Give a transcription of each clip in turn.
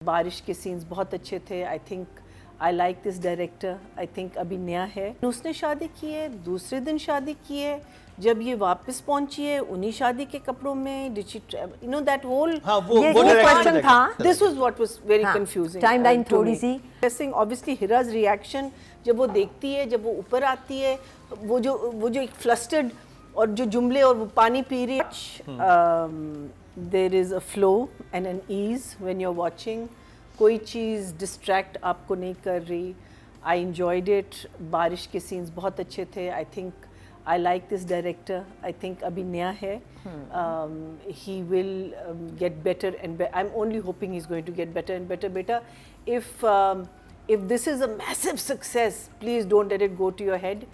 बारिश के सीन्स बहुत अच्छे थे। I think I like this director. I think अभी नया है, उसने शादी की है, दूसरे दिन शादी की है, जब ये वापस पहुंची है उन्हीं शादी के कपड़ों में, did she you know that whole ये क्वेश्चन था। This was what was very confusing. Timeline थोड़ी सी ऑब्वियसली हिराज रिएक्शन जब वो देखती है, जब वो ऊपर आती है, वो जो एक फ्लस्टर्ड और जो जुमले और वो पानी पी रही है, there is a flow and an ease when you are watching. कोई चीज़ डिस्ट्रैक्ट आपको नहीं कर रही। I enjoyed it. बारिश के सीन्स बहुत अच्छे थे। I think I like this director. I think अभी नया है, he will get better and I am only hoping he is going to get better and better. बेटा, if this is a massive success, please don't let it go to your head.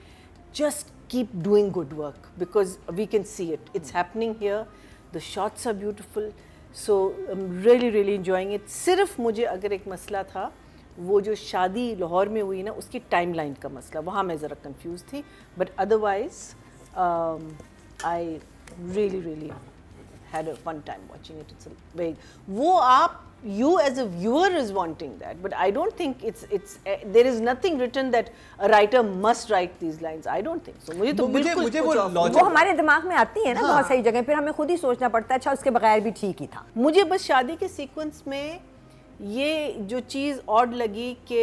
Just keep doing good work because we can see it. It's happening here. The shots are beautiful. So I'm really really enjoying it. सिर्फ मुझे अगर एक मसला था, वो जो शादी लाहौर में हुई ना, उसकी टाइमलाइन का मसला, वहाँ मैं ज़रा कंफ्यूज थी, but otherwise I really really had a fun time watching it. It's a very, वो आप you as a viewer is wanting that, but I don't think it's there is nothing written that a writer must write these lines. I don't think so. मुझे तो बिल्कुल वो हमारे दिमाग में आती है ना, बहुत सही जगह, फिर हमें खुद ही सोचना पड़ता है अच्छा उसके बगैर भी ठीक ही था। मुझे बस शादी के सीक्वेंस में ये जो चीज़ ऑड लगी कि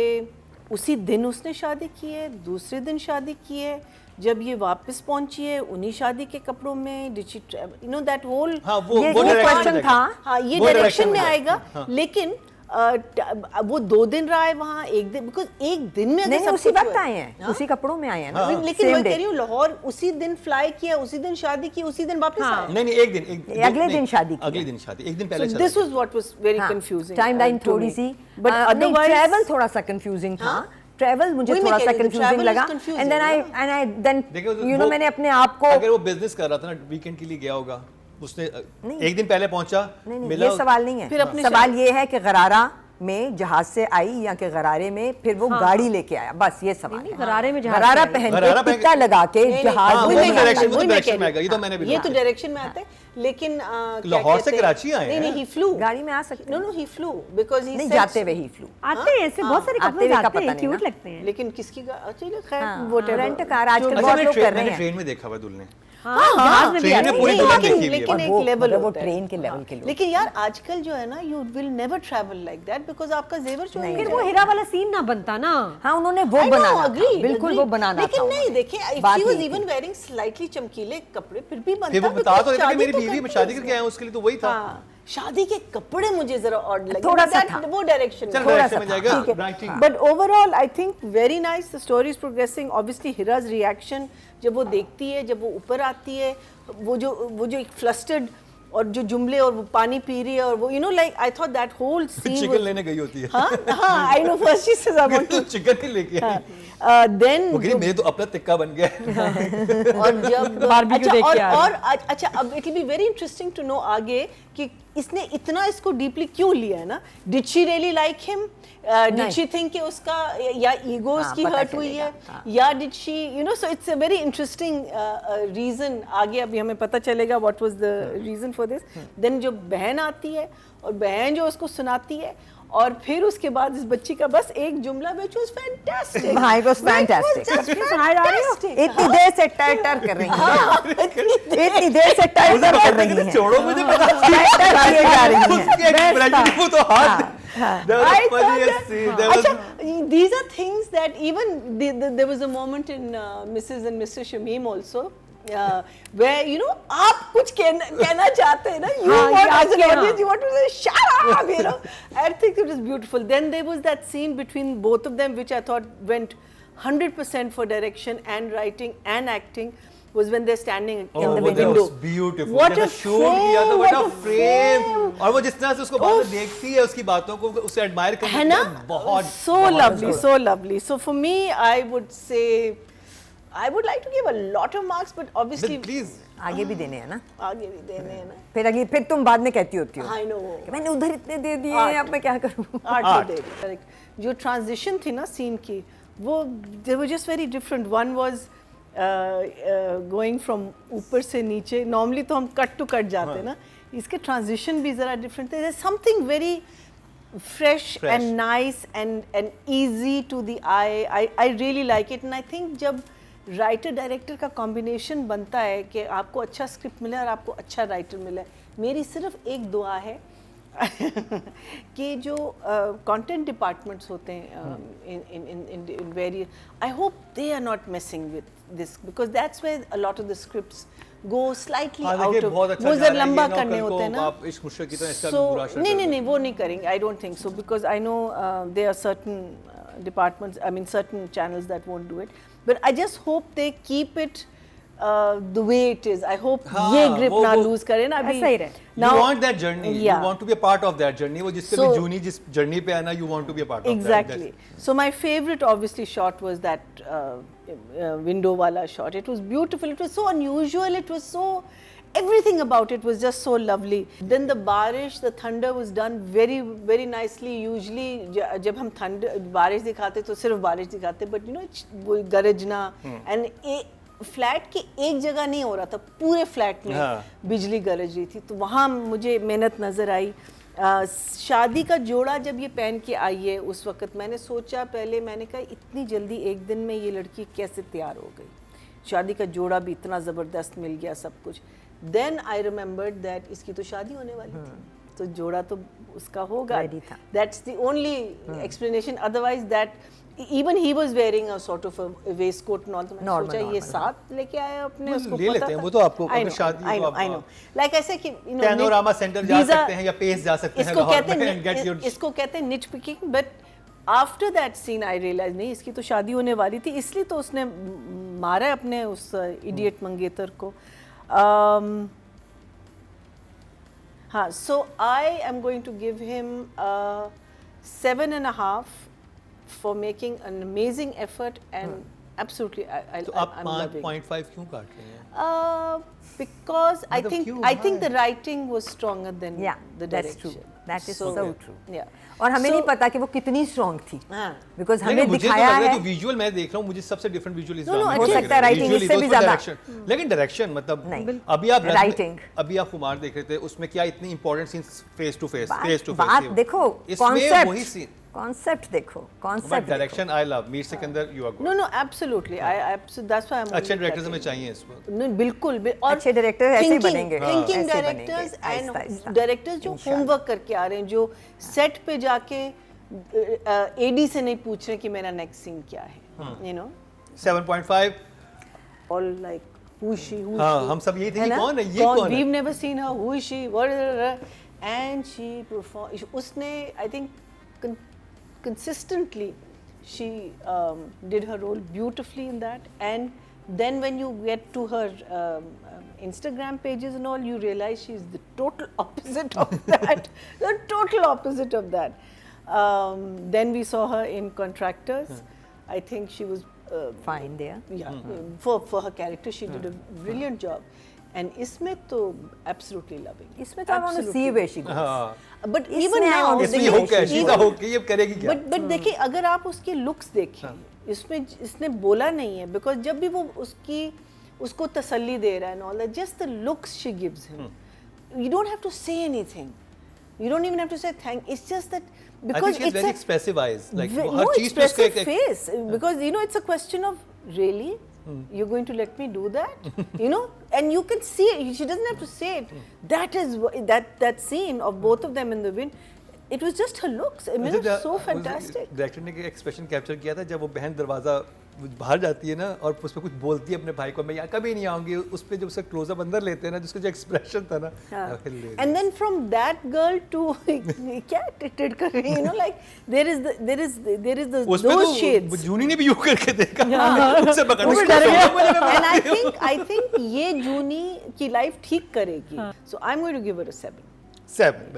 उसी दिन उसने शादी की है, दूसरे दिन शादी की है, जब ये वापस पहुंची है उन्हीं शादी के कपड़ों में, did she you know that whole ये क्वेश्चन था। हाँ, ये डायरेक्शन में आएगा, लेकिन वो 2 दिन रहा है वहाँ, 1 दिन, बिकॉज एक दिन में नहीं उसी वक्त आए हैं, उसी कपड़ों में आए हैं ना। लेकिन मैं कह रही हूँ लाहौर उसी दिन फ्लाई किया, उसी दिन शादी की, उसी दिन वापस आए। नहीं एक दिन अगले दिन शादी, अगले दिन शादी, एक दिन पहले। This was what was very confusing. Timeline थोड़ी सी, बट अदरवाइज ट्रैवल थोड़ा सा कंफ्यूजिंग था। ट्रैवल मुझे थोड़ा सा कंफ्यूजिंग लगा, एंड देन यू नो मैंने अपने आप को, अगर वो बिजनेस कर रहा था ना, वीकेंड के लिए गया होगा, उसने एक दिन पहले पहुंचा, मिला, ये सवाल नहीं है। फिर अपने सवाल ये है कि गरारा में जहाज से आई या कि गरारे में फिर वो गाड़ी लेके आया, बस ये सवाल है। गरारे में गरारा पहन के टिक्का लगा के जहाज में डायरेक्शन में आएगा, ये तो मैंने भी, ये तो डायरेक्शन में आता है, लेकिन लाहौर से कराची आए हैं। नहीं ही फ्लू, गाड़ी में आ सकते। No he flew because he नहीं जाते हुए ही फ्लू आते हैं, ऐसे बहुत सारे कपल आते हैं, क्यूट लगते हैं। लेकिन किसकी चलिए खैर, वो रेंट कार आजकल बहुत लोग कर रहे हैं। ट्रेन में देखा हुआ दुल्हन, लेकिन एक लेवल वो ट्रेन के लेवल के लोग। लेकिन यार आजकल जो है ना, you will never travel like that because आपका जेवर जो है, फिर वो हीरा वाला सीन ना बनता ना। हाँ, उन्होंने वो बनाना, बिल्कुल वो बनाना। लेकिन नहीं, देखिए if she was even wearing slightly चमकीले कपड़े फिर भी बनता। वो बता तो देता कि मेरी बीवी में शादी करके आया हूं, उसके लिए तो वही था। शादी के कपड़े मुझे जरा ऑड लगे, थोड़ा सा था वो डायरेक्शन में जाएगा, writing. But overall I think very nice, the story is progressing. Obviously हिराज reaction जब वो देखती है, जब वो ऊपर आती है, वो जो एक फ्लस्टर्ड और जो जुमले और वो पानी पी रही है, और वो you know like I thought that whole scene chicken लेने गई होती है। हाँ I know, first she says I want to chicken ही लेके आई, देन वो कह मेरे तो अपना टिक्का बन गया। और जब बारबेक्यू देख के आ रही है। और अच्छा, अब it will be very interesting to know आगे कि इसने इतना इसको डीपली क्यों लिया है ना। Did she really like him, did she think कि उसका या ईगो उसकी हर्ट हुई है, या did she you know, so it's a very interesting reason. आगे अभी हमें पता चलेगा what was the reason for this. Then जो बहन आती है और बहन जो उसको सुनाती है, और फिर उसके बाद इस बच्ची का बस एक जुमला which was fantastic, भाई was fantastic, सुनाई जा रही हो, इतनी देर से टर कर रही है, इतनी देर से टर कर रही है, छोड़ो मुझे पता किए जा रही है। उसकी एक्सप्रेशन वो तो हाथ, these are things that even there was a moment in Mrs. and Mr. Shamim also, where you know आप कुछ कहना चाहते हैं ना, you want as an audience you want to say shut up, you know. I think it was beautiful. Then there was that scene between both of them which I thought went 100% for direction and writing and acting, was when they're standing in the window. That was beautiful. What a shoot किया था, what a frame, frame. और वो जिस तरह से उसको बाद में देखती है, उसकी बातों को उसे एडमायर करती है ना, बहुत so lovely, so lovely. So for me, I would say I would like to give a lot of marks, but obviously please आगे भी देने हैं ना, आगे भी देने हैं ना। फिर तुम बाद में कहती होती हो, I know, मैंने उधर इतने दे दिए हैं, अब मैं क्या करूं। आठ दे दी। जो ट्रांजिशन थी ना सीन की, वो they were just very different. One was going from ऊपर से नीचे, नॉर्मली तो हम कट टू कट जाते हैं ना, इसके ट्रांजिशन भी ज़रा डिफरेंट थे, something very fresh and nice and easy to the eye. I really like it, and I think जब राइटर डायरेक्टर का कॉम्बिनेशन बनता है कि आपको अच्छा स्क्रिप्ट मिले और आपको अच्छा राइटर मिले, मेरी सिर्फ एक दुआ है कि जो कंटेंट डिपार्टमेंट्स होते हैं in various, I hope they are not messing with this, because that's where a lot of the scripts go slightly out of, वो जरा लंबा करने होते हैं ना, आप इश्क मुश्किल की तरह इसका भी so बुरा असर नहीं वो नहीं करेंगे, I don't think so, because I know there are certain departments, I mean certain channels that won't do it, but I just hope they keep it the way it is. I hope ये grip ना lose करे ना अभी. ऐसा ही रहे. You want that journey. You want to be a part of that journey. वो जिससे भी जूनी जिस journey पे आना, you want to be a part of that. Exactly. So my favorite obviously shot was that window wala shot. It was beautiful. It was so unusual. It was so, everything about it was just so lovely. Then the barish, the thunder was done very very nicely. Usually जब हम बारिश दिखाते तो सिर्फ बारिश दिखाते, but you know वो गरजना and फ्लैट की एक जगह नहीं हो रहा था, पूरे फ्लैट में बिजली गरज रही थी, तो वहाँ मुझे मेहनत नज़र आई. शादी का जोड़ा जब ये पहन के आई है उस वक़्त मैंने सोचा, पहले मैंने कहा इतनी जल्दी एक दिन में ये लड़की कैसे तैयार हो गई, शादी का जोड़ा भी इतना ज़बरदस्त मिल गया सब कुछ. देन आई रिमेंबर्ड दैट इसकी तो शादी होने वाली थी, तो जोड़ा तो उसका होगा. That's the only explanation, otherwise that even he was wearing a sort of a waistcoat and all, तो मैंने सोचा ये साथ लेके आया अपने, उसको ले लेते हैं वो तो आपको अगर शादी I know like ऐसे कि you know पैनोरामा सेंटर जा सकते हैं या पेस जा सकते हैं, इसको कहते हैं nitpicking. But after that scene I realize नहीं इसकी तो शादी होने वाली थी, इसलिए तो उसने मारा अपने उस इडियट मंगेतर को. हाँ, so I am going to give him 7.5 for making an amazing effort and absolutely I'm loving. 5.5 क्यों काट रहे हैं? Because I think the writing was stronger than the direction. That is so true. Yeah. और हमें नहीं पता कि वो कितनी स्ट्रॉन्ग थी, बिकॉज हमें दिखाया है. विजुअल मैं देख रहा हूँ, मुझे सबसे डिफरेंट विजुअल इस हो सकता है राइटिंग इससे भी ज्यादा, लेकिन डायरेक्शन मतलब अभी आप राइटिंग, अभी आप कुमार देख रहे थे, उसमें क्या इतनी important scenes face to face बात देखो, कॉन्सेप्ट देखो, concept direction. I love Mir Sikandar, you are good. No, absolutely. That's why I'm. अच्छे डायरेक्टर्स हमें चाहिए इस वक्त. No, बिल्कुल. और अच्छे डायरेक्टर ऐसे बनेंगे, थिंकिंग डायरेक्टर्स एंड डायरेक्टर्स जो होमवर्क करके आ रहे हैं, जो सेट पे जाके एडी से नहीं पूछ रहे कि मेरा नेक्स्ट सीन क्या है, you know. 7.5 all like who is she, हम सब यही थे कि कौन है ये, कौन है. We've never seen her, who is she, and she performed. उसने I think consistently she did her role beautifully in that. And then when you get to her Instagram pages and all, you realize she's the total opposite of that. The total opposite of that. Then we saw her in Contractors. I think she was fine there. Yeah, for her character she did a brilliant job. And इसमें तो absolutely loving. इसमें तो I want to see where she goes. But even now, इसमें होके शीज़ा होके ये करेगी क्या? But देखिए अगर आप उसके looks देखें, इसमें इसने बोला नहीं है, because जब भी वो उसको तसल्ली दे रहा है and all that, just the looks she gives him. You don't have to say anything. You don't even have to say thank. It's just that because it's very expressive eyes, like no expressive face, because you know it's a question of really. You're going to let me do that, you know, and you can see it. She doesn't have to say it. That is that scene of both of them in the wind. It was just her looks. I mean, it was so fantastic. Director ने एक expression capture किया था जब वो बहन दरवाजा बाहर जाती है ना और उस पर कुछ बोलती है अपने भाई को, मैं यहाँ कभी नहीं आऊंगी, उस पर जब उसका क्लोजअप अंदर लेते हैं ना, जिसका जो एक्सप्रेशन था ना, and then from that girl to क्या टिट कर रही है, you know, like there is those shades. जूनी ने भी यूं करके देखा, उससे पकड़ and I think ये जूनी की लाइफ ठीक करेगी. So I'm going to give her a 7.